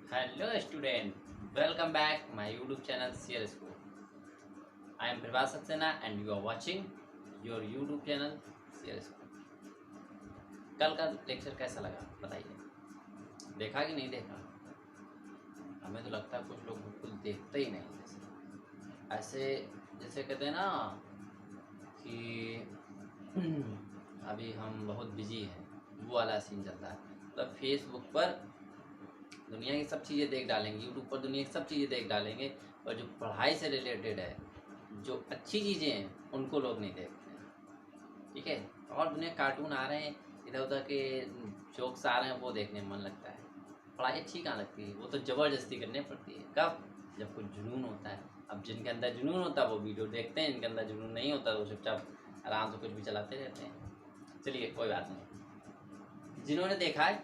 Hello student, welcome back my YouTube channel CL School. I am Prabhas Saxena and you are watching your YouTube channel CL School. कल का lecture कैसा लगा बताइए, देखा कि नहीं देखा? हमें तो लगता है कुछ लोग बिल्कुल देखते ही नहीं, ऐसे जैसे कहते हैं ना कि अभी हम बहुत बिजी हैं, वो वाला सीन चलता है। मतलब फेसबुक पर दुनिया की सब चीज़ें देख डालेंगे, यूट्यूब पर दुनिया की सब चीज़ें देख डालेंगे, और जो पढ़ाई से रिलेटेड है, जो अच्छी चीज़ें हैं, उनको लोग नहीं देखते हैं। ठीक है, और दुनिया कार्टून आ रहे हैं, इधर उधर के जोक्स आ रहे हैं, वो देखने में मन लगता है। पढ़ाई अच्छी कहाँ लगती है, वो तो ज़बरदस्ती करनी पड़ती है। कब? जब कुछ जुनून होता है। अब जिनके अंदर जुनून होता है वो वीडियो देखते हैं, जिनके अंदर जुनून नहीं होता वो चुपचाप आराम से कुछ भी चलाते रहते हैं। चलिए कोई बात नहीं। जिन्होंने देखा है,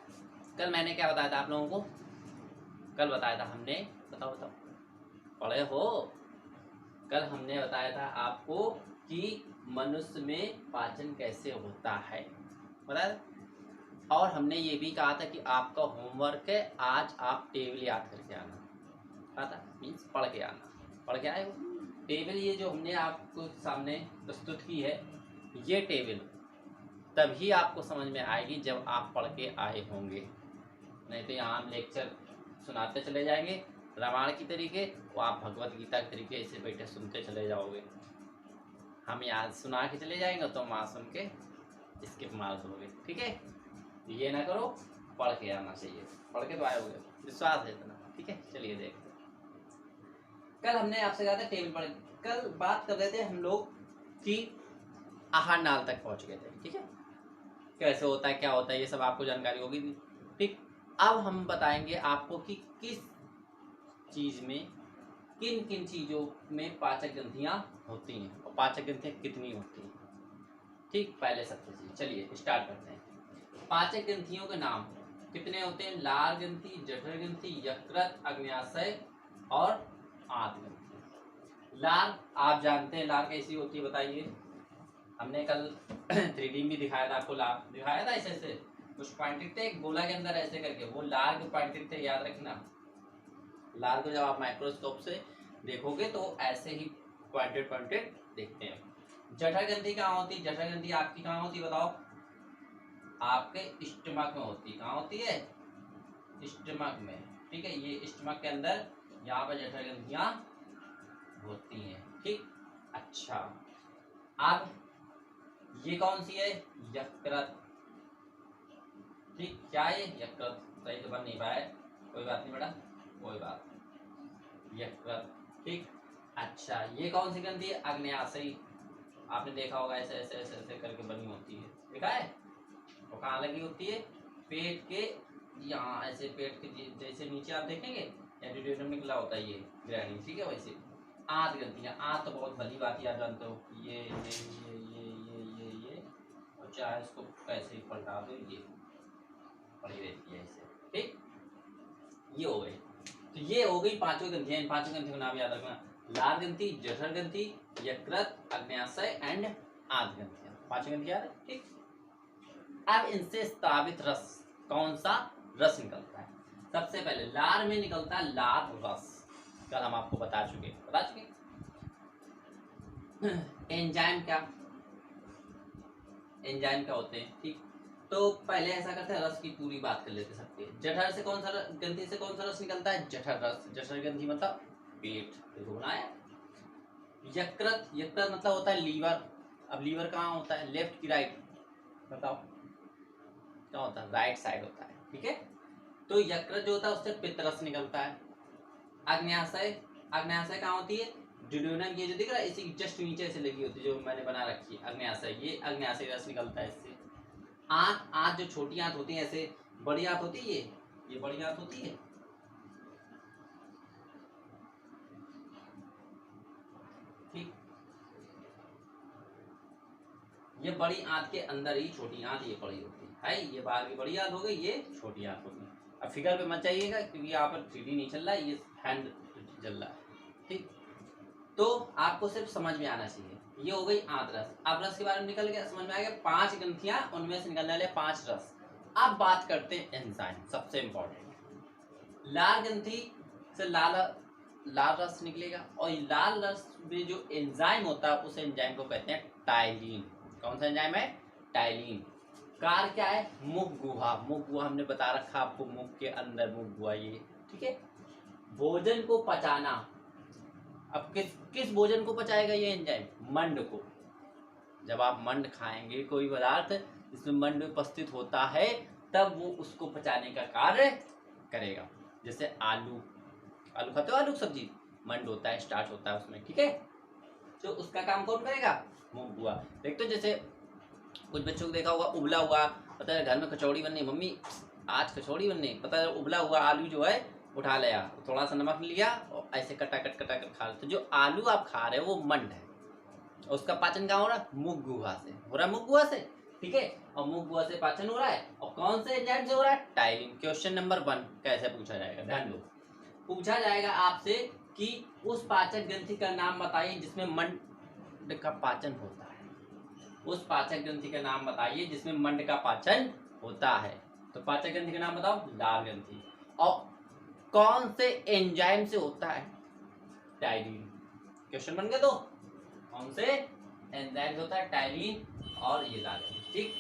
कल मैंने क्या बताया था आप लोगों को? कल बताया था हमने, बताओ पढ़े हो? कल हमने बताया था आपको कि मनुष्य में पाचन कैसे होता है, बताया। और हमने ये भी कहा था कि आपका होमवर्क है, आज आप टेबल याद करके आना। कहा था मीन्स पढ़ के आना। पढ़ के आए हो? टेबल ये जो हमने आपको सामने प्रस्तुत की है, ये टेबल तभी आपको समझ में आएगी जब आप पढ़ के आए होंगे। नहीं तो यहाँ हम लेक्चर सुनाते चले जाएंगे रामायण की तरीके, और आप भगवत गीता के तरीके से बैठे सुनते चले जाओगे। हम यहाँ सुना के चले जाएंगे तो वहाँ सुन के स्किप मार दोगे। ठीक है, ये ना करो, पढ़ के आना चाहिए। पढ़ के तो आए होगे, विश्वास है इतना। ठीक है, चलिए देखते। कल हमने आपसे कहा था टेबल पढ़, कल बात कर रहे थे हम लोग कि आहार नाल तक पहुंच गए थे। ठीक है, कैसे होता है, क्या होता है, ये सब आपको जानकारी होगी। ठीक, अब हम बताएंगे आपको कि किस चीज में, किन किन चीजों में पाचक ग्रंथियां होती हैं और पाचक ग्रंथियां कितनी होती हैं। ठीक, पहले सबसे चीज, चलिए स्टार्ट करते हैं। पाचक ग्रंथियों के नाम कितने होते हैं? लार ग्रंथि, जठर ग्रंथि, यकृत, अग्न्याशय और आंत ग्रंथि। लार आप जानते हैं, लार कैसी होती है बताइए। हमने कल 3D भी दिखाया था आपको, लार दिखाया था ऐसे कुछ पॉइंटेड थे एक गोला के अंदर ऐसे करके, वो लार के पॉइंटेड थे, याद रखना। लार को जब आप माइक्रोस्कोप से देखोगे तो ऐसे ही पॉइंटेड देखते हैं। जठर ग्रंथि कहाँ होती है? जठर ग्रंथि आपकी कहाँ होती है बताओ? आपके स्टमक में होती है। कहाँ होती है? स्टमक में। ठीक है, ये स्टमक के अंदर यहाँ पर जठर ग्रंथियां होती हैं। ठीक, अच्छा, अब ये कौन सी है? यकृत। ठीक, क्या है? यकृत। सही तो बन नहीं पाया, कोई बात नहीं बेटा, कोई बात। यकृत। ठीक, अच्छा, ये कौन सी ग्रंथि है? आग्नेयाशयी। आपने देखा होगा ऐसे ऐसे ऐसे ऐसे करके बनी होती है, देखा है? वो कहाँ लगी होती है? पेट के यहाँ, ऐसे पेट के जैसे नीचे आप देखेंगे एडिडेटम निकला होता है ये ग्रहणी। ठीक है, वैसे आंत ग्रंथियाँ। आंत तो बहुत भली बात ही आप जानते हो, ये और चाहे इसको कैसे ही पलटा दो, ये पड़ी रहती है ऐसे। ठीक, ये हो गई। तो ये हो गई पांचों ग्रंथियां। इन पांचों ग्रंथियों का नाम याद रखना, लार ग्रंथि, जठर ग्रंथि, यकृत, अग्न्याशय एंड आंत ग्रंथियां। पांचों ग्रंथियां। ठीक, अब इनसे स्रावित रस, कौन सा रस निकलता है? सबसे पहले लार में निकलता है लार रस, कल हम आपको बता चुके। एंजाइम क्या, एंजाइम क्या होते हैं? ठीक, तो पहले ऐसा करते हैं, रस की पूरी बात कर लेते सबके। जठर से कौन सा ग्रंथि से कौन सा रस निकलता है? जठर रस। जठर ग्रंथि मतलब पेट, देखो बनाया। यकृत, यकृत मतलब होता है लीवर। अब लीवर कहाँ होता है? लेफ्ट की राइट बताओ? क्या होता है? राइट साइड होता है। ठीक है, तो यकृत जो होता है उससे पित्तरस निकलता है। अग्न्याशय, अग्न्याशय कहाँ होती है? ड्यूडेनम, ये जो दिख रहा है इसी जस्ट नीचे से लगी होती है, जो मैंने बना रखी है अग्न्याशय, ये अग्न्याशय रस निकलता है इससे। आंत, आंत जो छोटी आंत होती है, ऐसे बड़ी आंत होती है, ये बड़ी आंत होती है। ठीक, ये बड़ी आंत के अंदर ही छोटी आंत ये बड़ी होती है। ये बाहर की बड़ी आंत हो गई, ये छोटी आंत होगी। अब फिगर पे मत जाइएगा क्योंकि यहाँ पर 3D नहीं चल रहा है, ये हैंड चल रहा है। ठीक, तो आपको सिर्फ समझ में आना चाहिए। ये हो गई आंत रस। अब रस के बारे में निकल गया, समझ में आ गया। 5 ग्रंथियां, उनमें से निकलने वाले 5 रस। अब बात करते हैं एंजाइम, सबसे इंपॉर्टेंट। लाल ग्रंथि से लाल रस निकलेगा और लाल रस में जो एंजाइम होता है उस एंजाइम को कहते हैं टाइलिन। कौन सा एंजाइम है? टाइलिन। कार्य क्या है? मुख गुहा। मुख गुहा हमने बता रखा आपको, मुख के अंदर मुख गुहा ये, ठीक है। भोजन को पचाना, अब किस भोजन को पचाएगा ये एंजाइम? मंड को। जब आप मंड खाएंगे, कोई पदार्थ जिसमें मंड उपस्थित होता है, तब वो उसको पचाने का कार्य करेगा। जैसे आलू खाते हो? आलू की सब्जी, मंड होता है, स्टार्च होता है उसमें, ठीक है। तो उसका काम कौन करेगा? मुख गुहा। देखते हो जैसे कुछ बच्चों को देखा होगा, उबला हुआ, पता है घर में कचौड़ी बननी, मम्मी आज कचौड़ी बननी, पता है उबला हुआ आलू जो है उठा लिया, थोड़ा सा नमक लिया और ऐसे कटाकट खा रहे। तो जो आलू आप खा रहे हो वो मंड है, उसका पाचन कहाँ हो रहा है? मुख गुहा से हो रहा है, मुख गुहा से, ठीक है। और मुख गुहा से पाचन हो रहा है, और कौन से एंजाइम से हो रहा है? टाइलिन। क्वेश्चन नंबर 1 कैसे पूछा जाएगा, ध्यान दो। पूछा जाएगा आपसे कि उस पाचक ग्रंथि का नाम बताइए जिसमें मंड का पाचन होता है। उस पाचक ग्रंथि का नाम बताइए जिसमें मंड का पाचन होता है। तो पाचक ग्रंथि का नाम बताओ, लाल ग्रंथि। और कौन से एंजाइम से होता है? टाइलिन। क्वेश्चन बन गया। तो कौन से एंजाइम होता है? टाइलिन और ये लाल ग्रंथि, ठीक।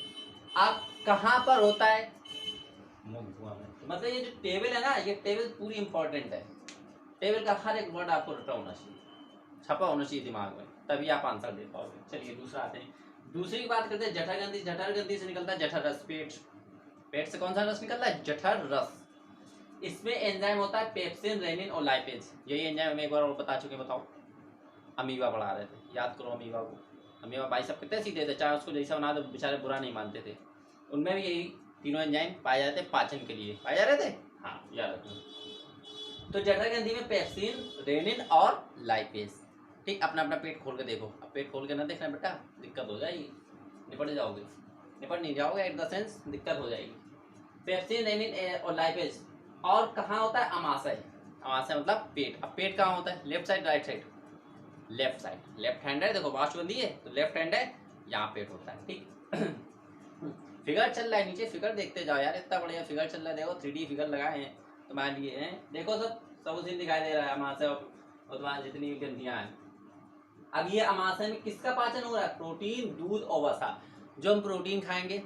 अब कहां पर होता है? मुख गुहा में। तो मतलब ये जो टेबल है ना, ये टेबल पूरी इंपॉर्टेंट है। टेबल का हर एक वर्ड आपको रटा होना चाहिए, छपा होना चाहिए दिमाग में, तभी आप आंसर दे पाओगे। चलिए दूसरा आते हैं। दूसरी बात करते हैं जठर ग्रंथि। जठर ग्रंथि से निकलता है जठर रस। पेट से कौन सा रस निकलता है? जठर रस। इसमें एंजाइम होता है पेप्सिन, रेनिन और लाइपेज। यही एंजाइम हम एक बार और बता चुके, बताओ। अमीबा पढ़ा रहे थे, याद करो अमीबा को। अमीबा भाई सब कितने सीधे थे, चाहे उसको जैसा बना दो बेचारे बुरा नहीं मानते थे। उनमें भी यही तीनों एंजाइम पाए जाते थे, पाचन के लिए पाए जा रहे थे। हाँ याद रखना। तो जठर ग्रंथि में पेप्सिन, रेनिन और लाइपेज, ठीक। अपना अपना पेट खोल के देखो। अब पेट खोल के ना देखना बेटा, दिक्कत हो जाएगी, निपट जाओगे, निपट नहीं जाओगे, एट द सेंस दिक्कत हो जाएगी। पेप्सिन, रेनिन और लाइपेज। और कहाँ होता है? अमाशय। अमाशय मतलब पेट। अब पेट कहाँ होता है? Left side, right side? Left side. Left hand है, देखो बाशबंदी है तो लेफ्ट हैंड है, यहाँ पेट होता है, ठीक। फिगर चल रहा है नीचे, फिगर देखते जाओ यार, इतना बढ़िया फिगर चल रहा है। देखो 3D फिगर लगाए हैं तुम्हारे लिए हैं, देखो सब उसी दिखाई दे रहा है अमाशय और तुम्हारी जितनी ग्रंथियां हैं। अब ये अमाशय में किसका पाचन हो रहा है? प्रोटीन, दूध और वसा। जो हम प्रोटीन खाएंगे,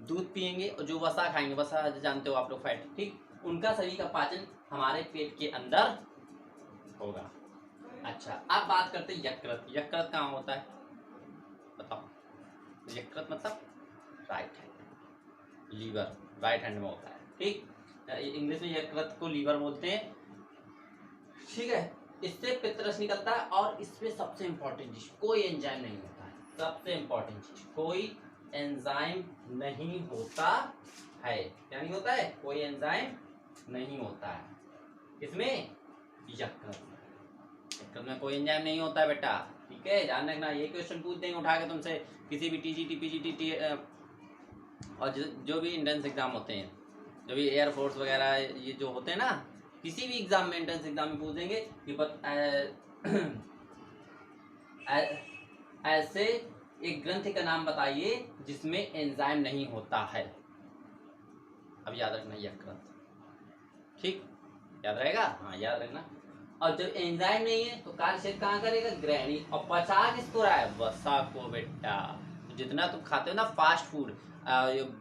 दूध पिएंगे, और जो वसा खाएंगे, वसा जानते हो आप लोग, फैट, ठीक, उनका सभी का पाचन हमारे पेट के अंदर होगा। अच्छा, अब बात करते हैं यकृत। यकृत कहाँ होता है बताओ? यकृत मतलब right hand, liver right hand में होता है, ठीक। इंग्लिश में यकृत को लीवर बोलते हैं, ठीक है। इससे पित्तरस निकलता है, और इसमें सबसे इंपॉर्टेंट चीज, कोई एंजाइम नहीं होता है। सबसे इंपॉर्टेंट चीज, कोई एंजाइम नहीं होता है। क्या नहीं होता है? कोई एंजाइम नहीं होता है। इसमें यकृत में कोई एंजाइम नहीं होता है बेटा, ठीक है, ध्यान रखना। ये क्वेश्चन पूछ देंगे उठा के तुमसे किसी भी टीजीटी, पीजीटी और जो भी एंट्रेंस एग्जाम होते हैं, जो भी एयरफोर्स वगैरह ये जो होते हैं ना, किसी भी एग्जाम में, एंट्रेंस एग्जाम में पूछ देंगे कि ऐसे एक ग्रंथि का नाम बताइए जिसमें एंजाइम नहीं होता है। अब याद रखना यकृत, ठीक, याद रहेगा? हाँ याद रखना। और जब एंजाइम नहीं है तो कार्य क्षेत्र कहाँ करेगा? ग्रहणी। और पचा किसको रहा है? वसा को बेटा। जितना तुम खाते हो ना fast food,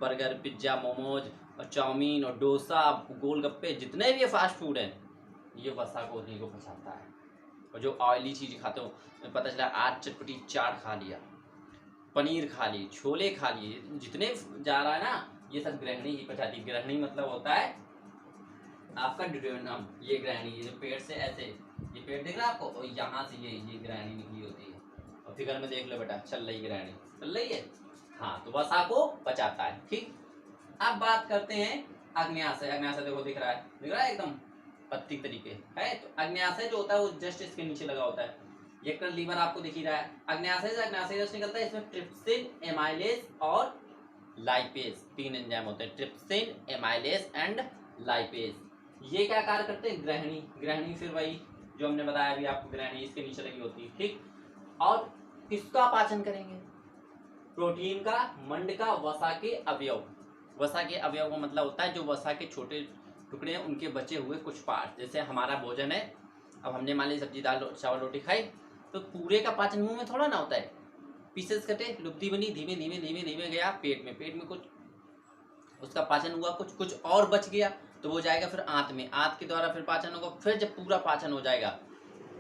burger, pizza, momos और चाउमीन और डोसा, गोलगप्पे, जितने भी ये फास्ट फूड है, ये वसा को उन्हीं को पचाता है। और जो ऑयली चीज खाते हो, पता चला आज चटपटी चाट खा लिया, पनीर खा ली, छोले खा लिए, जितने जा रहा है ना, ये सब ग्रहणी ही पचाती। ग्रहणी मतलब होता है आपका ड्यूडेनम। ये ग्रहणी, ये जो पेट से ऐसे, ये पेट दिख रहा है आपको, और यहाँ से ये ग्रहणी निकली होती है। और फिगर में देख लो बेटा, चल रही ग्रहणी, चल रही है। हाँ, तो वसा को पचाता है, ठीक। अब बात करते हैं अग्न्याशय। अग्न्याशय देखो दिख रहा है एकदम पत्ती तरीके है। तो अग्न्याशय जो होता है वो जस्ट इसके नीचे लगा होता है। यकृत, लीवर आपको दिख ही रहा है। अग्न्याशय से अग्न्याशय रस निकलता है, इसमें ट्रिप्सिन, एमाइलेज और लाइपेज, 3 एंजाइम होते हैं, ट्रिप्सिन, एमाइलेज एंड लाइपेज। ये क्या कार्य करते हैं? ग्रहणी। ग्रहणी फिर वही जो हमने बताया अभी आपको, ग्रहणी इसके नीचे लगी होती है, ठीक। और किसका पाचन करेंगे? प्रोटीन का, मंड का, वसा के अवयव। वसा के अवयव का मतलब होता है जो वसा के छोटे टुकड़े हैं उनके बचे हुए कुछ पार्ट। जैसे हमारा भोजन है, अब हमने मान ली सब्जी दाल चावल रोटी खाई, तो पूरे का पाचन मुंह में थोड़ा ना होता है, पीसेस कटे, लुब्धि बनी, धीमे धीमे धीमे धीमे गया पेट में कुछ उसका पाचन हुआ, कुछ और बच गया तो वो जाएगा फिर आंत में, आंत के द्वारा फिर पाचन होगा। फिर जब पूरा पाचन हो जाएगा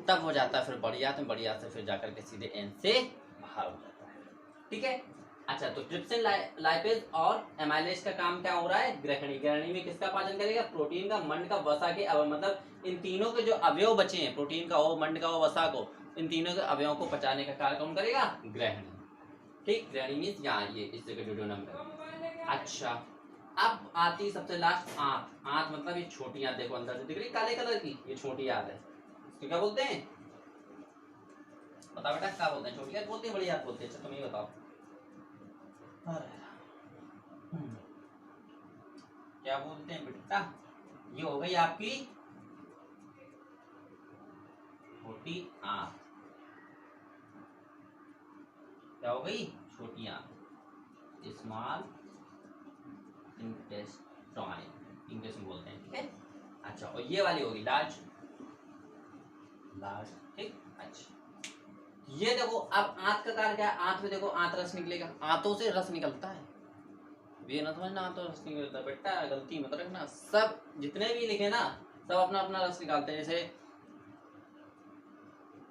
तब हो जाता है फिर बड़ी आंत में, बड़ी आंत से फिर जाकर के सीधे एंड से बाहर हो जाता है। ठीक है। अच्छा, तो ट्रिप्सिन, लाइपेज और एमाइलेज का काम क्या हो रहा है? ग्रहणी। ग्रहणी में किसका पाचन करेगा? प्रोटीन का, मंड का, वसा के मतलब इन तीनों के जो अवयव बचे हैं, प्रोटीन का हो, मंड का हो, वसा को, इन तीनों के अवयवों को पचाने का कार्य कौन करेगा? ग्रहणी। ठीक, ग्रहणी मीन्स यहाँ ये इस जगह ड्यूडेनम में। अच्छा, अब आती सबसे लास्ट आंत। आंत मतलब ये छोटी आंत, देखो अंदर से दिख रही काले कलर की, ये छोटी आंत है। इसको क्या बोलते हैं? बता बेटा, क्या बोलते हैं? छोटी आंत बोलते हैं, बड़ी आंत बोलते हैं? अच्छा तुम ही बताओ। क्या बोलते हैं बेटा? ये हो गई आपकी छोटी आंत। क्या हो गई? छोटी आंत, स्मॉल इंटेस्टाइन इंग्लिश में बोलते हैं। ठीक है। अच्छा, और ये वाली होगी लार्ज। ठीक। अच्छा, ये देखो अब आंत का कार्य क्या है? आंत में देखो, आंत रस निकलेगा, आंतों से रस निकलता है। ये ना समझना आंतों रस निकलता है बेटा, गलती मत रखना। सब जितने भी लिखे ना, सब अपना अपना रस निकालते हैं। जैसे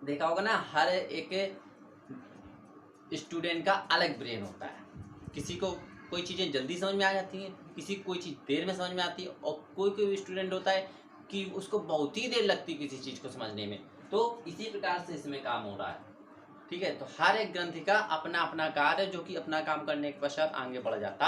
देखा होगा ना, हर एक स्टूडेंट का अलग ब्रेन होता है। किसी को कोई चीजें जल्दी समझ में आ जाती हैं, किसी को कोई चीज देर में समझ में आती है, और कोई स्टूडेंट होता है कि उसको बहुत ही देर लगती है किसी चीज को समझने में। तो इसी प्रकार से इसमें काम हो रहा है। ठीक है। तो हर एक ग्रंथि का अपना अपना कार्य, जो कि अपना काम करने के पश्चात आगे बढ़ जाता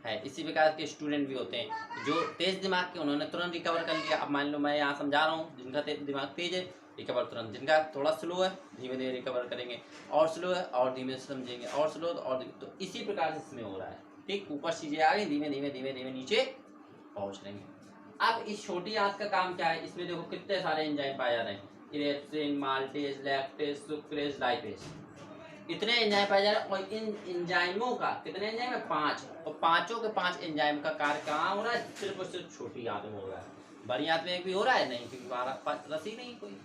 है। इसी प्रकार के स्टूडेंट भी होते हैं जो तेज दिमाग के, उन्होंने तुरंत रिकवर कर लिया। अब मान लो मैं यहाँ समझा रहा हूँ, जिनका दिमाग तेज है रिकवर तुरंत, जिनका थोड़ा स्लो है धीमे धीमे रिकवर करेंगे, और स्लो है और धीमे से समझेंगे, और स्लो और धीमे। तो इसी प्रकार से इसमें हो रहा है। ठीक, ऊपर चीजें आ गई, धीमे धीमे धीमे धीमे नीचे पहुंच लेंगे। अब इस छोटी आंत का काम क्या है? इसमें देखो कितने सारे एंजाइम पाए जा रहे हैं, erepsin, maltase, lactase, sucrase, lipase, इतने एंजाइम पाए जा रहे हैं। और इन एंजाइमों का कितने एंजाइम है? 5, और पांचों के 5 एंजाइम का कार्य कहाँ हो रहा है? सिर्फ और सिर्फ छोटी आंत में हो रहा है। बड़ी आंत में भी हो रहा है नहीं, क्योंकि रस ही नहीं कोई।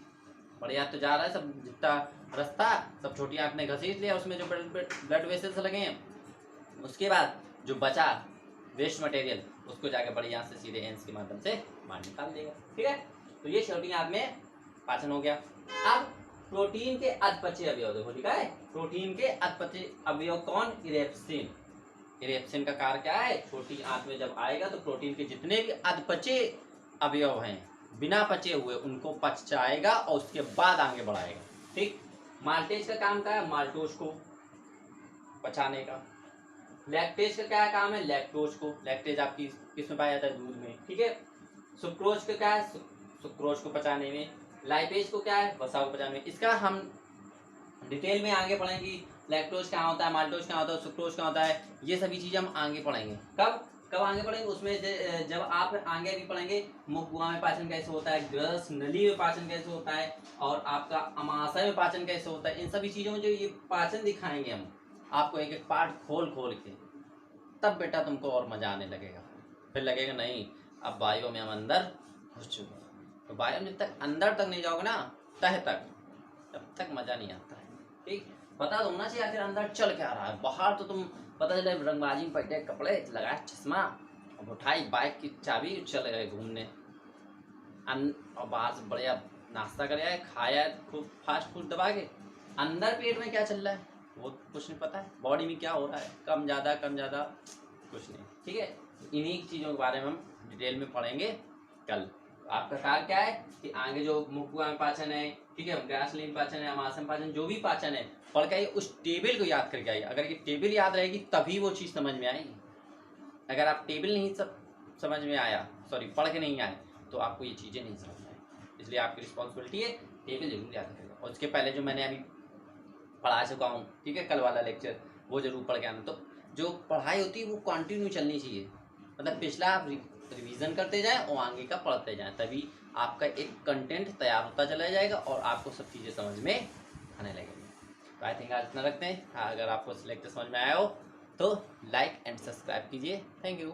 बड़ी आंत तो जा रहा है, सब जितना रस था सब छोटी आंत ने घसीट लिया, उसमें जो ब्लड वेसल्स लगे हैं, उसके बाद जो बचा वेस्ट मटेरियल उसको जाकर बड़ी आंत से सीधे एंस के माध्यम से बाहर निकाल देगा। ठीक है। तो ये छोटी आंत में पाचन हो गया। अब प्रोटीन के अधपचे अवयव देखो, लिखा है प्रोटीन के अधपचे अवयव कौन? इरेप्सिन। इरेप्सिन का कार्य क्या है? छोटी आंत में जब आएगा तो प्रोटीन के जितने भी अधपचे अवयव हैं, बिना पचे हुए, उनको पचाएगा और उसके बाद आगे बढ़ाएगा। ठीक। माल्टेज का काम क्या है? माल्टोज को पचाने का। लैक्टेज का क्या काम है? लैक्टोज को। लैक्टेज आपकी किसमें पाया जाता है? दूध में। ठीक है। सुक्रोज का क्या है? सुक्रोज को पचाने में। लाइपेज को क्या है? वसा को पचाने में। इसका हम डिटेल में आगे पढ़ेंगे। लैक्टोज क्या होता है, माल्टोज क्या होता है, सुक्रोज क्या होता है, ये सभी चीजें हम आगे पढ़ेंगे। कब कब आगे पढ़ेंगे? उसमें जब आप आगे भी पढ़ेंगे मुख गुहा में पाचन कैसे होता है, ग्रस नली में पाचन कैसे होता है, और आपका अमाशय में पाचन कैसे होता है। इन सभी चीजों में जो ये पाचन दिखाएंगे हम आपको, एक एक पार्ट खोल खोल के, तब बेटा तुमको और मजा आने लगेगा। फिर लगेगा नहीं अब बायो में हम अंदर घुस चुके हैं। तो बायो में जब तक अंदर तक नहीं जाओगे ना, तह तक, तब तक मजा नहीं आता है। ठीक, पता तो होना चाहिए आखिर अंदर चल क्या रहा है। बाहर तो तुम पता चले रंगबाजी में पहले कपड़े लगाए, चश्मा, अब उठाई बाइक की चाबी, चल गए घूमने, और बाहर से बढ़िया नाश्ता कर आए, खाया खूब फास्ट फूड दबा के, अंदर पेट में क्या चल रहा है वो कुछ नहीं पता है। बॉडी में क्या हो रहा है, कम ज़्यादा कुछ नहीं। ठीक है। इन्हीं चीज़ों के बारे में हम डिटेल में पढ़ेंगे कल। आपका कार्य क्या है कि आगे जो मुखगुहा में पाचन है, ठीक है, ग्रासलीन पाचन है, अमाशय पाचन, जो भी पाचन है, पढ़ के आइए, उस टेबल को याद करके आइए। अगर ये टेबल याद रहेगी तभी वो चीज़ समझ में आएगी। अगर आप टेबल नहीं समझ में आया, सॉरी पढ़ के नहीं आए, तो आपको ये चीज़ें नहीं समझ में आएगी। इसलिए आपकी रिस्पॉन्सिबिलिटी है टेबल जरूर याद करेगा। और उसके पहले जो मैंने अभी पढ़ा चुका हूँ, ठीक है, कल वाला लेक्चर, वो जरूर पढ़ के आना। तो जो पढ़ाई होती है वो कंटिन्यू चलनी चाहिए, मतलब पिछला आप रिवीजन करते जाएं और आगे का पढ़ते जाएं, तभी आपका एक कंटेंट तैयार होता चला जाएगा और आपको सब चीज़ें समझ में आने लगेंगी। तो आई थिंक आज इतना रखते हैं। अगर आपको लेक्चर समझ में आया हो तो लाइक एंड सब्सक्राइब कीजिए। Thank you.